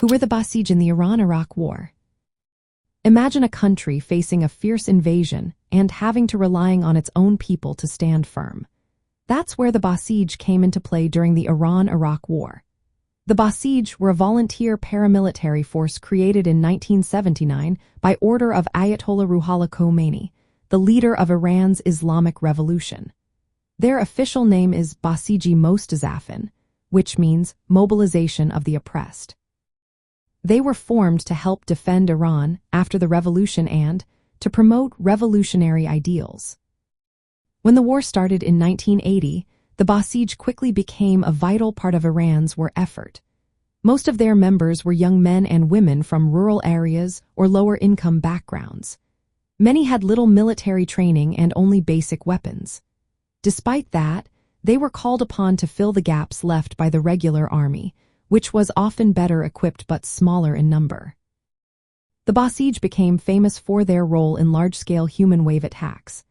Who were the Basij in the Iran-Iraq War? Imagine a country facing a fierce invasion and having to relying on its own people to stand firm. That's where the Basij came into play during the Iran-Iraq War. The Basij were a volunteer paramilitary force created in 1979 by order of Ayatollah Ruhollah Khomeini, the leader of Iran's Islamic Revolution. Their official name is Basij Mostazafin, which means mobilization of the oppressed. They were formed to help defend Iran after the revolution and to promote revolutionary ideals. When the war started in 1980, the Basij quickly became a vital part of Iran's war effort. Most of their members were young men and women from rural areas or lower-income backgrounds. Many had little military training and only basic weapons. Despite that, they were called upon to fill the gaps left by the regular army, which was often better equipped but smaller in number. The Basij became famous for their role in large-scale human wave attacks.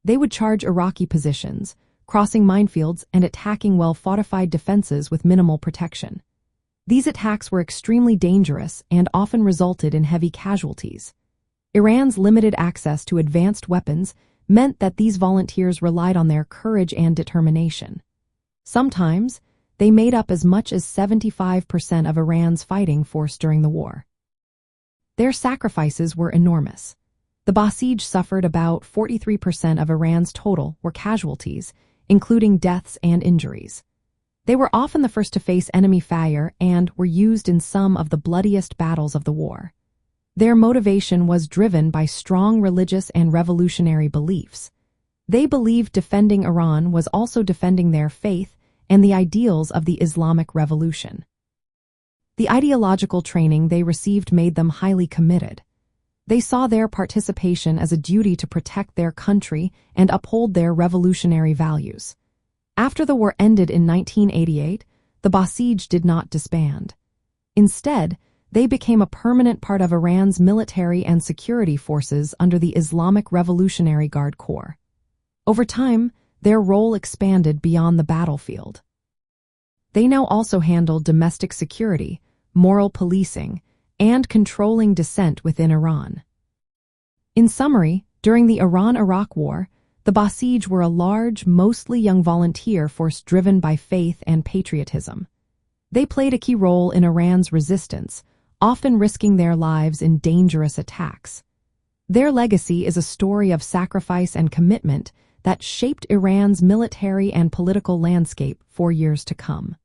They would charge Iraqi positions, crossing minefields and attacking well-fortified defenses with minimal protection. These attacks were extremely dangerous and often resulted in heavy casualties. Iran's limited access to advanced weapons meant that these volunteers relied on their courage and determination. Sometimes, they made up as much as 75% of Iran's fighting force during the war. Their sacrifices were enormous. The Basij suffered about 43% of Iran's total were casualties, including deaths and injuries. They were often the first to face enemy fire and were used in some of the bloodiest battles of the war. Their motivation was driven by strong religious and revolutionary beliefs. They believed defending Iran was also defending their faith and the ideals of the Islamic Revolution. The ideological training they received made them highly committed. They saw their participation as a duty to protect their country and uphold their revolutionary values. After the war ended in 1988, the Basij did not disband. Instead, they became a permanent part of Iran's military and security forces under the Islamic Revolutionary Guard Corps. Over time, their role expanded beyond the battlefield. They now also handled domestic security, moral policing, and controlling dissent within Iran. In summary, during the Iran-Iraq War, the Basij were a large, mostly young volunteer force driven by faith and patriotism. They played a key role in Iran's resistance, often risking their lives in dangerous attacks. Their legacy is a story of sacrifice and commitment that shaped Iran's military and political landscape for years to come.